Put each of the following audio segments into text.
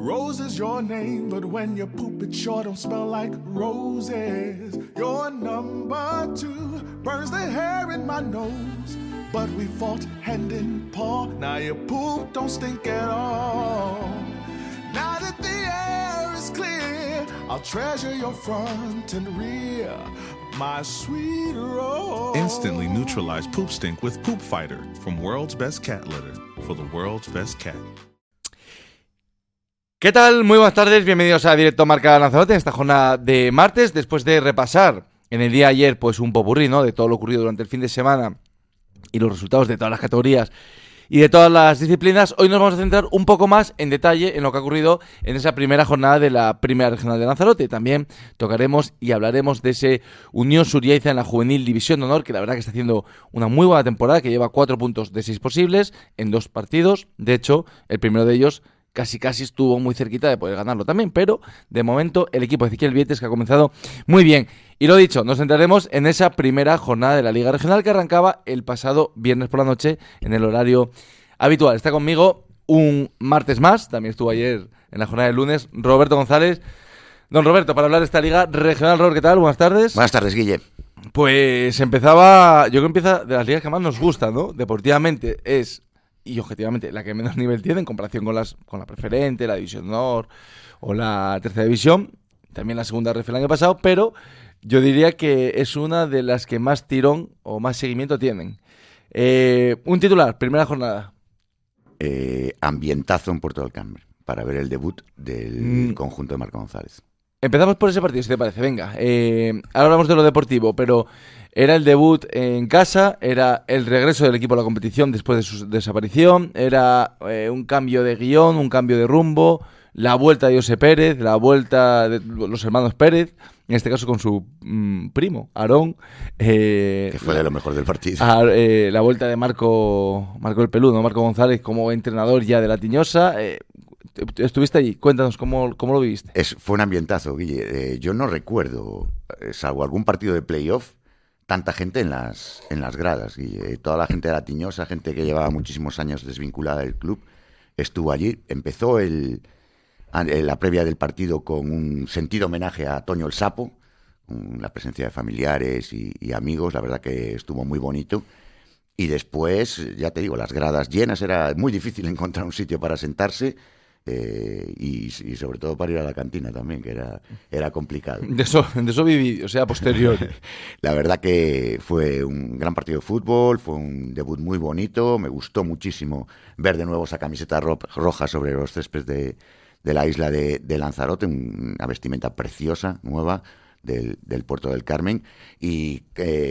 Rose is your name, but when you poop it sure don't smell like roses. Your number 2 burns the hair in my nose, but we fought hand in paw. Now your poop don't stink at all. Now that the air is clear, I'll treasure your front and rear, my sweet Rose. Instantly neutralize poop stink with Poop Fighter from World's Best Cat Litter for the world's best cat. ¿Qué tal? Muy buenas tardes, bienvenidos a Directo Marca Lanzarote en esta jornada de martes, después de repasar en el día de ayer pues un popurrí, ¿no?, de todo lo ocurrido durante el fin de semana y los resultados de todas las categorías y de todas las disciplinas. Hoy nos vamos a centrar un poco más en detalle en lo que ha ocurrido en esa primera jornada de la Primera Regional de Lanzarote. También tocaremos y hablaremos de ese Unión Suriaiza en la Juvenil División de Honor, que la verdad que está haciendo una muy buena temporada, que lleva 4 puntos de 6 posibles en 2 partidos. De hecho, el primero de ellos casi estuvo muy cerquita de poder ganarlo también, pero de momento el equipo de Ezequiel Vietes, que ha comenzado muy bien. Y lo dicho, nos centraremos en esa primera jornada de la Liga Regional que arrancaba el pasado viernes por la noche en el horario habitual. Está conmigo un martes más, también estuvo ayer en la jornada del lunes, Roberto González. Don Roberto, para hablar de esta Liga Regional. Robert, ¿qué tal? Buenas tardes. Buenas tardes, Guille. Pues empezaba, yo creo que empieza de las ligas que más nos gustan, ¿no? Deportivamente es, y objetivamente, la que menos nivel tiene en comparación con la preferente, la División de Honor o la tercera división, también la segunda ref el año pasado, pero yo diría que es una de las que más tirón o más seguimiento tienen. Un titular, primera jornada. Ambientazo en Puerto del Carmen para ver el debut del conjunto de Marco González. Empezamos por ese partido, si te parece. Venga, ahora hablamos de lo deportivo, pero era el debut en casa, era el regreso del equipo a la competición después de su desaparición, era un cambio de guión, un cambio de rumbo, la vuelta de José Pérez, la vuelta de los hermanos Pérez, en este caso con su primo, Aarón. Que fue de lo mejor del partido. La vuelta de Marco el Peludo, Marco González como entrenador ya de la Tiñosa. Estuviste allí, cuéntanos cómo lo viviste. Fue un ambientazo, Guille. Yo no recuerdo, salvo algún partido de playoff, tanta gente en las gradas. Guille. Toda la gente de la Tiñosa, gente que llevaba muchísimos años desvinculada del club, estuvo allí. Empezó la previa del partido con un sentido homenaje a Toño el Sapo, con la presencia de familiares y amigos. La verdad que estuvo muy bonito. Y después, ya te digo, las gradas llenas, era muy difícil encontrar un sitio para sentarse. Y sobre todo para ir a la cantina también, que era complicado. De eso viví, o sea, posterior. La verdad que fue un gran partido de fútbol, fue un debut muy bonito, me gustó muchísimo ver de nuevo esa camiseta roja sobre los céspedes de la isla de Lanzarote, una vestimenta preciosa, nueva, del Puerto del Carmen, y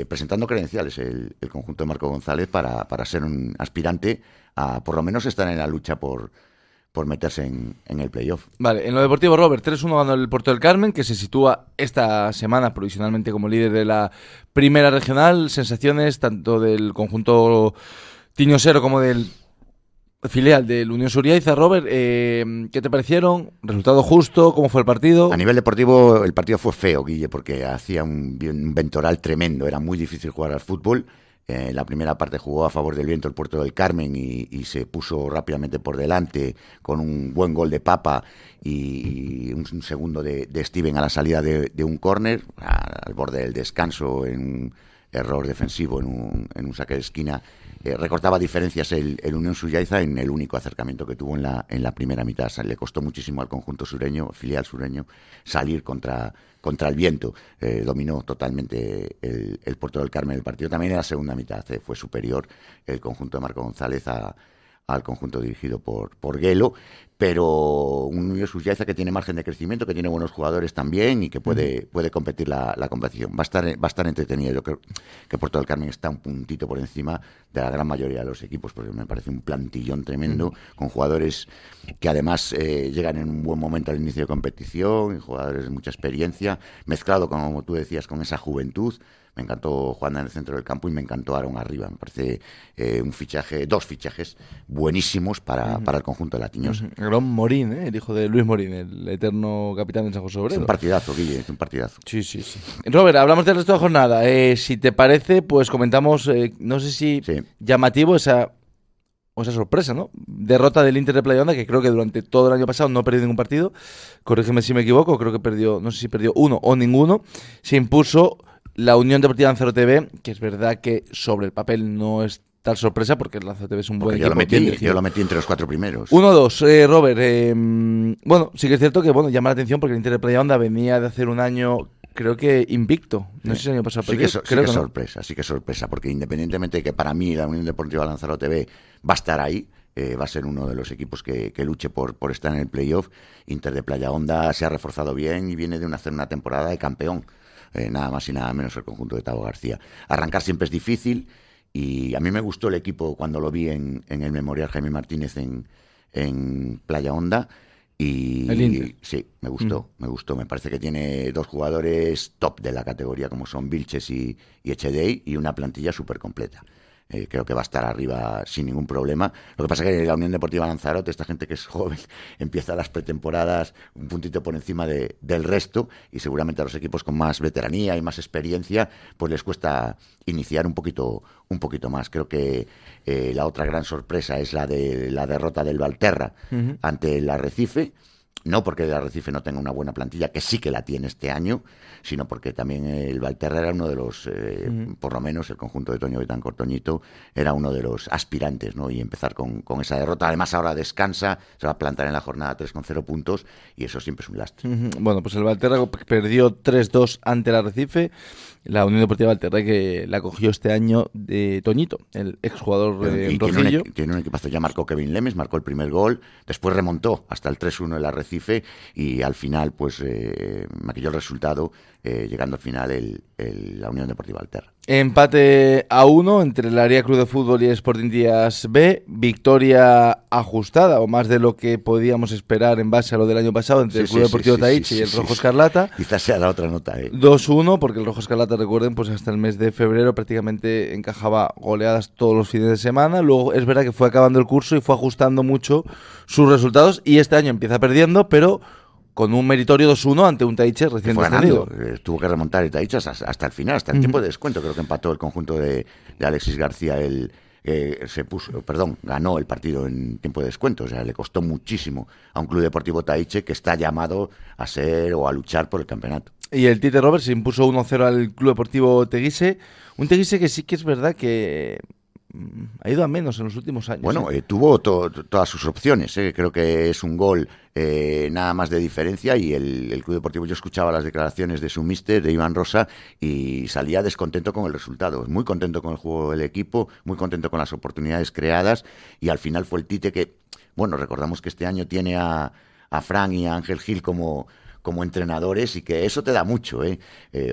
presentando credenciales el conjunto de Marco González para ser un aspirante a por lo menos estar en la lucha por meterse en el playoff. Vale, en lo deportivo, Robert, 3-1 ganó el Puerto del Carmen, que se sitúa esta semana provisionalmente como líder de la Primera Regional. Sensaciones tanto del conjunto tiñosero como del filial del Unión Suriaiza. Robert, ¿qué te parecieron? ¿Resultado justo? ¿Cómo fue el partido? A nivel deportivo, el partido fue feo, Guille, porque hacía un ventoral tremendo, era muy difícil jugar al fútbol. La primera parte jugó a favor del viento el Puerto del Carmen y se puso rápidamente por delante con un buen gol de Papa y un segundo de Steven a la salida de un córner, al borde del descanso, en un error defensivo, en un saque de esquina. Recortaba diferencias el Unión Suriaiza en el único acercamiento que tuvo en la primera mitad. Le costó muchísimo al conjunto sureño, filial sureño, salir contra el viento. Dominó totalmente el Puerto del Carmen el partido. También en la segunda mitad fue superior el conjunto de Marco González al conjunto dirigido por Guelo, pero un Unión Suriaiza que tiene margen de crecimiento, que tiene buenos jugadores también y que puede competir la competición. Va a estar entretenido. Yo creo que Puerto del Carmen está un puntito por encima de la gran mayoría de los equipos, porque me parece un plantillón tremendo, con jugadores que además llegan en un buen momento al inicio de competición, y jugadores de mucha experiencia, mezclado, como tú decías, con esa juventud. Me encantó Juan en el centro del campo y me encantó Aarón arriba. Me parece dos fichajes buenísimos para el conjunto de la Tiñosa. Aarón Morín, el hijo de Luis Morín, el eterno capitán de San José Obrero. Es un partidazo, Guille, es un partidazo. Sí. Robert, hablamos del resto de la jornada. Si te parece, pues comentamos, no sé si llamativo, esa o esa sorpresa, ¿no? Derrota del Inter de Playa Honda, que creo que durante todo el año pasado no perdió ningún partido. Corrígeme si me equivoco, creo que perdió, no sé si perdió uno o ninguno. Se impuso la Unión Deportiva Lanzarote B, que es verdad que sobre el papel no es tal sorpresa, porque el Lanzarote B es un buen equipo. Yo lo metí entre los 4 primeros. 1-2, Robert. Bueno, sí que es cierto que llama la atención porque el Inter de Playa Honda venía de hacer un año, creo que invicto. No sé si el año pasado perdió. Sí que es sorpresa, porque independientemente de que para mí la Unión Deportiva Lanzarote B va a estar ahí, va a ser uno de los equipos que luche por estar en el playoff. Inter de Playa Honda se ha reforzado bien y viene de hacer una temporada de campeón. Nada más y nada menos el conjunto de Tavo García. Arrancar siempre es difícil y a mí me gustó el equipo cuando lo vi en el Memorial Jaime Martínez en Playa Honda. El Inter. Sí, me gustó. Me parece que tiene 2 jugadores top de la categoría, como son Vilches y Echedei, y una plantilla súper completa. Creo que va a estar arriba sin ningún problema. Lo que pasa es que la Unión Deportiva Lanzarote, esta gente que es joven, empieza las pretemporadas un puntito por encima del resto, y seguramente a los equipos con más veteranía y más experiencia pues les cuesta iniciar un poquito más. Creo que la otra gran sorpresa es la de la derrota del Valterra ante el Arrecife. No porque el Arrecife no tenga una buena plantilla, que sí que la tiene este año, sino porque también el Valterra era uno de los, por lo menos el conjunto de Toño Betancourt Toñito, era uno de los aspirantes, ¿no? Y empezar con esa derrota. Además ahora descansa, se va a plantar en la jornada 3 con 0 puntos, y eso siempre es un lastre. Bueno, pues el Valterra perdió 3-2 ante el Arrecife. La Unión Deportiva Valterra, que la cogió este año de Toñito, el exjugador rojillo. Tiene un equipazo. Ya marcó Kevin Lemes, marcó el primer gol, después remontó hasta el 3-1 el Arrecife, y al final pues maquilló el resultado, llegando al final la Unión Deportiva Valterra. Empate a 1 entre el Área Club de Fútbol y el Sporting Díaz B. Victoria ajustada, o más de lo que podíamos esperar en base a lo del año pasado, entre el Club Deportivo Taich y el Rojo Escarlata. Quizás sea la otra nota. 2-1, porque el Rojo Escarlata, recuerden, pues hasta el mes de febrero prácticamente encajaba goleadas todos los fines de semana. Luego es verdad que fue acabando el curso y fue ajustando mucho sus resultados, y este año empieza perdiendo, pero con un meritorio 2-1 ante un Taiche recién descendido. Tuvo que remontar el Taiche hasta el final, hasta el tiempo de descuento. Creo que empató el conjunto de Alexis García. Ganó el partido en tiempo de descuento. O sea, le costó muchísimo a un Club Deportivo Taiche que está llamado a ser o a luchar por el campeonato. Y el Tite Roberts se impuso 1-0 al Club Deportivo Teguise. Un Teguise que sí que es verdad que ha ido a menos en los últimos años. Bueno, tuvo todas sus opciones. Creo que es un gol nada más de diferencia, y el Club Deportivo, yo escuchaba las declaraciones de su míster, de Iván Rosa, y salía descontento con el resultado. Muy contento con el juego del equipo, muy contento con las oportunidades creadas, y al final fue el Tite que, bueno, recordamos que este año tiene a Fran y a Ángel Gil como entrenadores, y que eso te da mucho.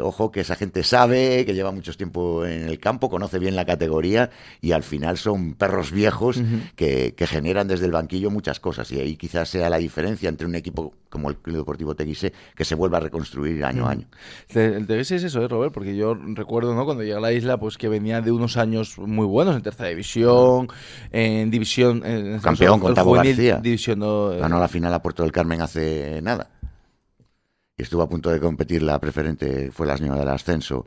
Ojo, que esa gente sabe, que lleva mucho tiempo en el campo, conoce bien la categoría, y al final son perros viejos que generan desde el banquillo muchas cosas, y ahí quizás sea la diferencia entre un equipo como el Club Deportivo Teguise, que se vuelva a reconstruir año a año. El Teguise es eso, Robert, porque yo recuerdo, ¿no?, cuando llega a la isla, pues que venía de unos años muy buenos en tercera división, en división, campeón con Tavo García, ganó la final a Puerto del Carmen hace nada. Y estuvo a punto de competir la preferente, fue el año del ascenso,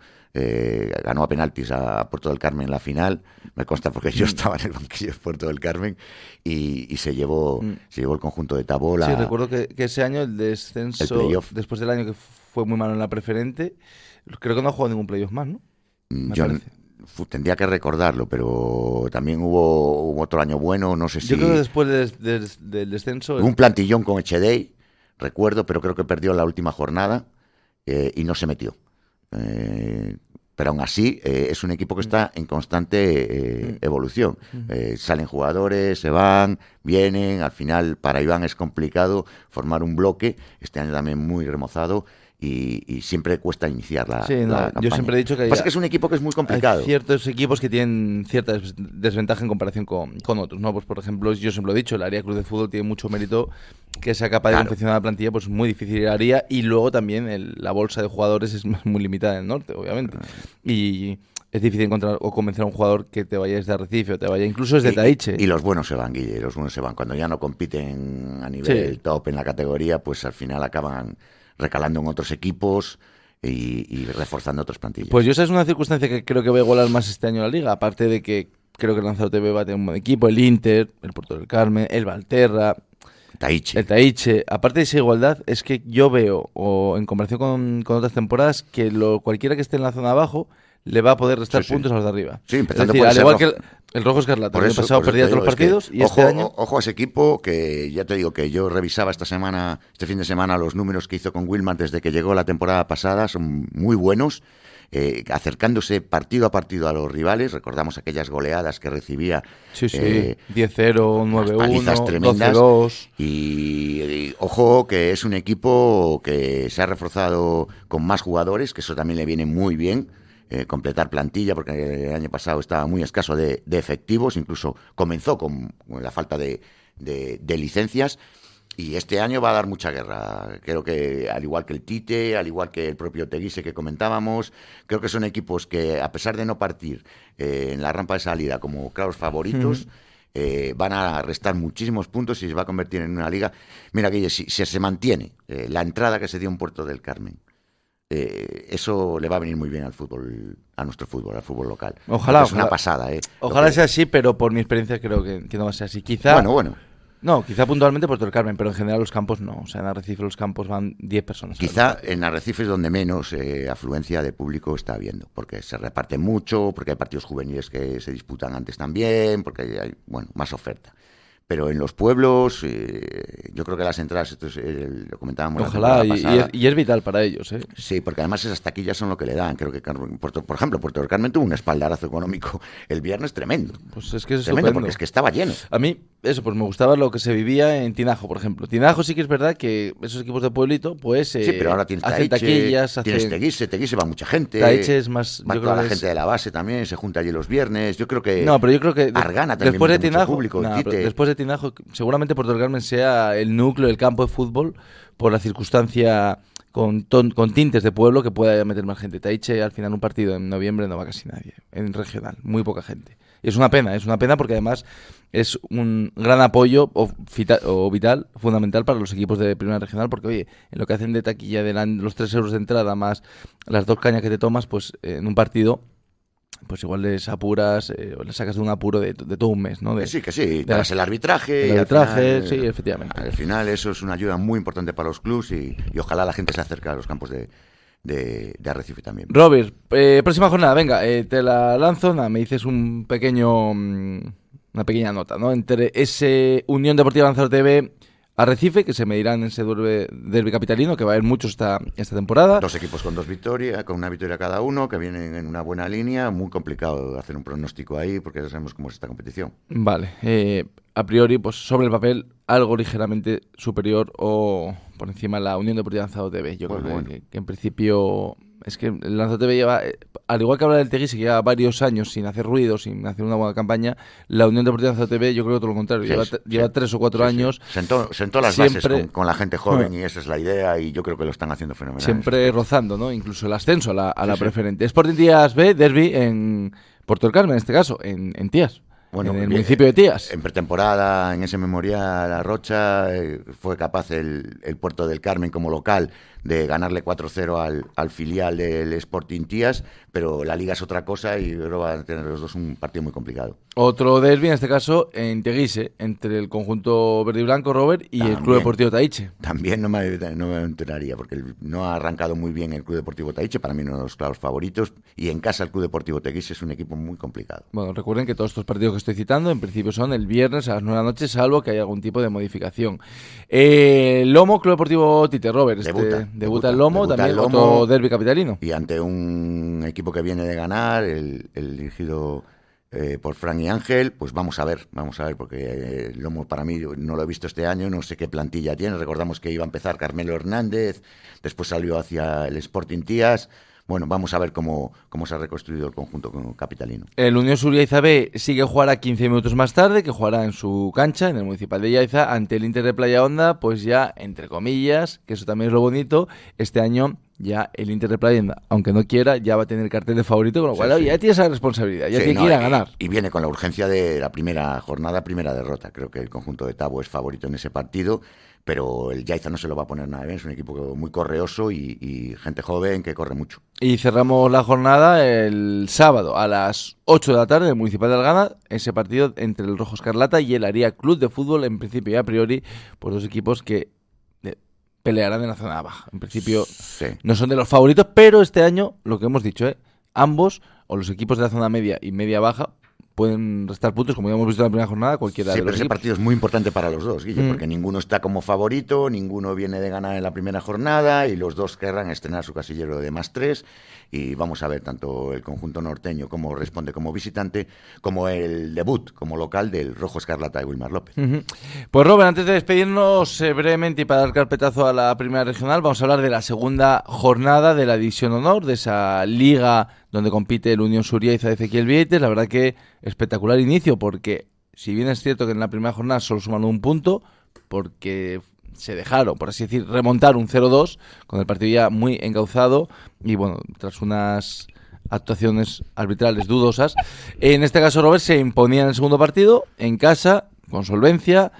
ganó a penaltis a Puerto del Carmen en la final, me consta porque yo estaba en el banquillo de Puerto del Carmen, y se llevó el conjunto de Tabo. Sí, recuerdo que ese año el descenso, después del año que fue muy malo en la preferente, creo que no ha jugado ningún playoff más, ¿no? Tendría que recordarlo, pero también hubo otro año bueno, no sé si... Yo creo que después del descenso... Hubo un plantillón con Echedei, recuerdo, pero creo que perdió la última jornada y no se metió. Pero aún así es un equipo que está en constante evolución. Salen jugadores, se van, vienen. Al final para Iván es complicado formar un bloque. Este año también muy remozado, y siempre cuesta iniciar la campaña. Yo siempre he dicho que pasa que es un equipo que es muy complicado. Hay ciertos equipos que tienen cierta desventaja en comparación con otros, ¿no? Pues por ejemplo, yo siempre lo he dicho, el Área Club de Fútbol tiene mucho mérito, que sea capaz de confeccionar la plantilla, pues muy difícil el área, y luego también la bolsa de jugadores es muy limitada en el norte, obviamente. Y es difícil encontrar o convencer a un jugador que te vaya desde Arrecife o te vaya incluso desde Taiche. Y los buenos se van, Guille, los buenos se van. Cuando ya no compiten a nivel top en la categoría, pues al final acaban recalando en otros equipos y reforzando otras plantillas. Pues yo esa es una circunstancia que creo que va a igualar más este año la Liga, aparte de que creo que el Lanzarote B va a tener un buen equipo, el Inter, el Puerto del Carmen, el Valterra, Taiche. el Taiche. Aparte de esa igualdad, es que yo veo, o en comparación con otras temporadas, que cualquiera que esté en la zona de abajo le va a poder restar Sí, sí. puntos a los de arriba. Sí, Es empezando decir, por al ese igual rojo. que el Rojo Escarlata, Por el año eso- pasado por eso perdía te todos los digo, partidos es que y este año... Ojo a ese equipo que ya te digo que yo revisaba este fin de semana los números que hizo con Wilmar desde que llegó la temporada pasada, son muy buenos, acercándose partido a partido a los rivales. Recordamos aquellas goleadas que recibía. Sí, sí, 10-0, unas palizas 9-1, tremendas. 12-2... Y ojo que es un equipo que se ha reforzado con más jugadores, que eso también le viene muy bien. Completar plantilla, porque el año pasado estaba muy escaso de efectivos, incluso comenzó con la falta de licencias, y este año va a dar mucha guerra. Creo que al igual que el Tite, al igual que el propio Teguise que comentábamos, creo que son equipos que, a pesar de no partir en la rampa de salida como claros favoritos, van a restar muchísimos puntos y se va a convertir en una liga. Mira, Guille, si se mantiene la entrada que se dio en Puerto del Carmen, eso le va a venir muy bien al fútbol, a nuestro fútbol, al fútbol local. Ojalá, Es una ojalá. pasada, Ojalá sea así, pero por mi experiencia creo que no va a ser así. Quizá, Bueno, no, quizá puntualmente Puerto del Carmen, pero en general los campos no. O sea, en Arrecife los campos van 10 personas. quizá en Arrecife es donde menos afluencia de público está habiendo, porque se reparte mucho, porque hay partidos juveniles que se disputan antes también, porque hay, bueno, más oferta. Pero en los pueblos, yo creo que las entradas, esto lo comentábamos Ojalá, la temporada pasada. y es vital para ellos, ¿eh? Sí, porque además esas taquillas son lo que le dan. Creo que, por ejemplo, Puerto del Carmen tuvo un espaldarazo económico el viernes tremendo. Pues es que es Tremendo, estupendo. porque es que estaba lleno. A mí, eso, pues me gustaba lo que se vivía en Tinajo, por ejemplo. Tinajo sí que es verdad que esos equipos de pueblito, pues Sí, pero ahora tienes hacen Taiche, taquillas, tienes Teguise va mucha gente. Taiche es más... Va yo toda creo la que es- gente de la base también, se junta allí los viernes. Yo creo que... No, pero yo creo que Argana también después de mete mucho Tinajo, público, no, Tite. pero después de Tinajo, seguramente Puerto del Carmen sea el núcleo, el campo de fútbol, por la circunstancia con tintes de pueblo que pueda meter más gente. Taiche, al final, un partido en noviembre no va casi nadie, en regional, muy poca gente. Y es una pena porque además es un gran apoyo o vital, fundamental para los equipos de primera regional, porque oye, en lo que hacen de taquilla de los 3 euros de entrada más las 2 cañas que te tomas, pues en un partido, pues igual les apuras o les sacas de un apuro de todo un mes, ¿no? Que sí, pagas el arbitraje. El y al arbitraje, final, sí, efectivamente. Al final eso es una ayuda muy importante para los clubs y ojalá la gente se acerque a los campos de Arrecife también. Robert, próxima jornada, venga, te la lanzo, nada, me dices una pequeña nota, ¿no? Entre ese Unión Deportiva Lanzarote B, Arrecife, que se medirán en ese derbi capitalino, que va a haber muchos esta temporada. Dos equipos con 2 victorias, con una victoria cada uno, que vienen en una buena línea. Muy complicado hacer un pronóstico ahí, porque ya sabemos cómo es esta competición. Vale, a priori, pues sobre el papel, algo ligeramente superior o por encima de la Unión Deportiva Lanzarote B. Yo creo que en principio... Es que el Lanzarote B lleva, al igual que habla del Teguise, que lleva varios años sin hacer ruido, sin hacer una buena campaña, la Unión Deportiva Lanzarote B yo creo que todo lo contrario, lleva 3 o 4 años. Sentó las siempre, bases con la gente joven y esa es la idea y yo creo que lo están haciendo fenomenal. Siempre rozando, ¿no? Incluso el ascenso a la preferente. Sporting Tías B, derbi en Puerto del Carmen, en este caso, en Tías. Bueno, en el municipio de Tías. En pretemporada, en ese memorial a Rocha, fue capaz el Puerto del Carmen como local de ganarle 4-0 al filial del Sporting Tías, pero la liga es otra cosa y creo que van a tener los dos un partido muy complicado. Otro derbi, en este caso, en Teguise, entre el conjunto verde y blanco, Robert, y el Club Deportivo Taiche. También no me enteraría, porque no ha arrancado muy bien el Club Deportivo Taiche, para mí uno de los claros favoritos, y en casa el Club Deportivo Teguise es un equipo muy complicado. Bueno, recuerden que todos estos partidos que estoy citando, en principio son el viernes a las 9 de la noche, salvo que haya algún tipo de modificación. Lomo, Club Deportivo Tite, Robert. Debuta el Lomo, también el Lomo, otro derbi capitalino. Y ante un equipo que viene de ganar, el dirigido por Fran y Ángel, pues vamos a ver, porque el Lomo para mí no lo he visto este año, no sé qué plantilla tiene. Recordamos que iba a empezar Carmelo Hernández, después salió hacia el Sporting Tías. Bueno, vamos a ver cómo se ha reconstruido el conjunto capitalino. El Unión Sur Yaiza B sigue jugará 15 minutos más tarde, que jugará en su cancha, en el Municipal de Yaiza, ante el Inter de Playa Honda, pues ya, entre comillas, que eso también es lo bonito, este año ya el Inter de Playenda, aunque no quiera, ya va a tener el cartel de favorito, con lo cual Sí. ya tiene esa responsabilidad, ya Sí, tiene que ir a ganar. Y viene con la urgencia de la primera jornada, primera derrota. Creo que el conjunto de Tabo es favorito en ese partido, pero el Yaiza no se lo va a poner nada bien. Es un equipo muy correoso y gente joven que corre mucho. Y cerramos la jornada el sábado a las 8 de la tarde en el Municipal de Algana, ese partido entre el Rojo Escarlata y el Aria Club de Fútbol, en principio y a priori, por dos equipos que pelearán en la zona baja. En principio Sí. no son de los favoritos, pero este año, lo que hemos dicho, ambos, o los equipos de la zona media y media baja, pueden restar puntos, como ya hemos visto en la primera jornada, cualquiera Sí, de los pero ese equipos. partido es muy importante para los dos, Guille, porque ninguno está como favorito, ninguno viene de ganar en la primera jornada y los dos querrán estrenar su casillero de +3 y vamos a ver tanto el conjunto norteño cómo responde como visitante, como el debut como local del Rojo Escarlata de Wilmar López. Ujú. Pues Robert, antes de despedirnos brevemente y para dar carpetazo a la primera regional, vamos a hablar de la segunda jornada de la División Honor, de esa liga donde compite el Unión Suriaiza de Ezequiel Vieites. La verdad que espectacular inicio, porque si bien es cierto que en la primera jornada solo sumaron un punto, porque se dejaron, por así decir, remontar un 0-2 con el partido ya muy encauzado y bueno, tras unas actuaciones arbitrales dudosas. En este caso, Robert, se imponía en el segundo partido, en casa, con solvencia,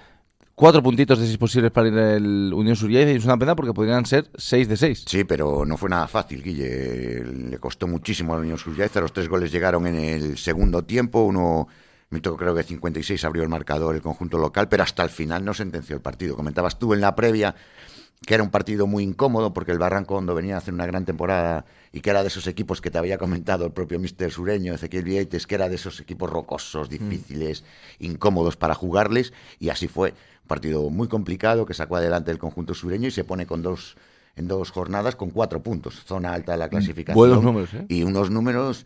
4 puntitos de 6 posibles para el Unión Suriaiza, y es una pena porque podrían ser 6 de 6. Sí, pero no fue nada fácil, Guille. Le costó muchísimo a la Unión Suriaiza. Los 3 goles llegaron en el segundo tiempo. Uno, creo que 56 abrió el marcador el conjunto local, pero hasta el final no sentenció el partido. Comentabas tú en la previa que era un partido muy incómodo porque el Barranco Hondo venía a hacer una gran temporada y que era de esos equipos que te había comentado el propio míster sureño, Ezequiel Vieites, que era de esos equipos rocosos, difíciles, incómodos para jugarles, y así fue. Un partido muy complicado que sacó adelante el conjunto sureño y se pone en dos jornadas con 4 puntos, zona alta de la clasificación. Buenos números, ¿eh? Y unos números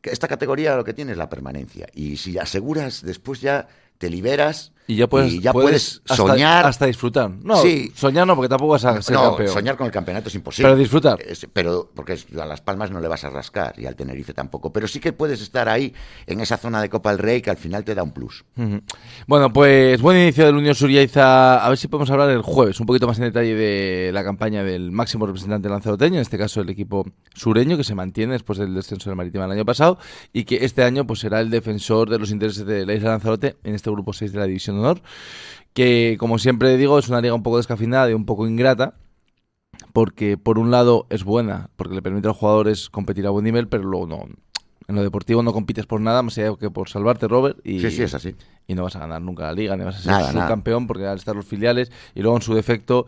que esta categoría lo que tiene es la permanencia. Y si aseguras, después ya te liberas Y ya puedes soñar. hasta disfrutar. No, Sí. soñar no, porque tampoco vas a ser No, campeón. soñar con el campeonato es imposible. Pero disfrutar. Pero porque a Las Palmas no le vas a rascar y al Tenerife tampoco. Pero sí que puedes estar ahí en esa zona de Copa del Rey que al final te da un plus. Ujú. Bueno, pues buen inicio del Unión Suriaiza. A ver si podemos hablar el jueves un poquito más en detalle de la campaña del máximo representante lanzaroteño, en este caso el equipo sureño, que se mantiene después del descenso del Marítima el año pasado y que este año pues será el defensor de los intereses de la isla de Lanzarote en este grupo 6 de la División de Honor, que como siempre digo es una liga un poco descafeinada y un poco ingrata, porque por un lado es buena, porque le permite a los jugadores competir a buen nivel, pero luego no, en lo deportivo no compites por nada más allá que por salvarte, Robert, y Sí, es así. y no vas a ganar nunca la liga, ni vas a ser Nada. subcampeón, porque al estar los filiales y luego en su defecto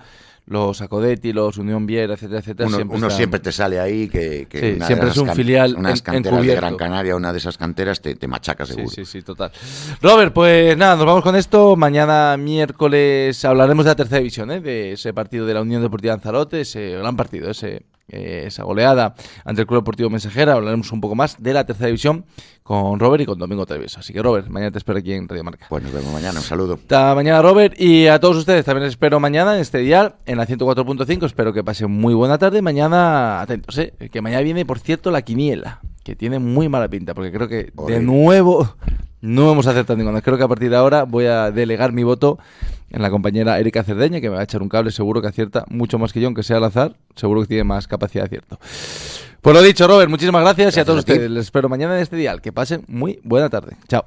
los Acodetti, los Unión Viera, etcétera, etcétera, Uno siempre te sale ahí que Sí, una siempre de es esas un filial unas canteras de encubierto. Gran Canaria, una de esas canteras te machaca seguro. Sí, total. Robert, pues nada, nos vamos con esto. Mañana miércoles hablaremos de la tercera división, de ese partido de la Unión Deportiva Lanzarote, ese gran partido, esa goleada ante el Club Deportivo Mensajera. Hablaremos un poco más de la tercera división con Robert y con Domingo Treviso. Así que Robert, mañana te espero aquí en Radio Marca. Pues nos vemos mañana, un saludo. Hasta mañana, Robert, y a todos ustedes también les espero mañana en este dial, en la 104.5. Espero que pasen muy buena tarde. Mañana, atentos, que mañana viene, por cierto, la quiniela, que tiene muy mala pinta, porque creo que de nuevo no hemos acertado ninguna. Creo que a partir de ahora voy a delegar mi voto en la compañera Erika Cerdeña, que me va a echar un cable, seguro que acierta mucho más que yo, aunque sea al azar, seguro que tiene más capacidad de acierto. Pues lo dicho, Robert, muchísimas gracias y a todos ustedes les espero mañana en este dial. Que pasen muy buena tarde. Chao.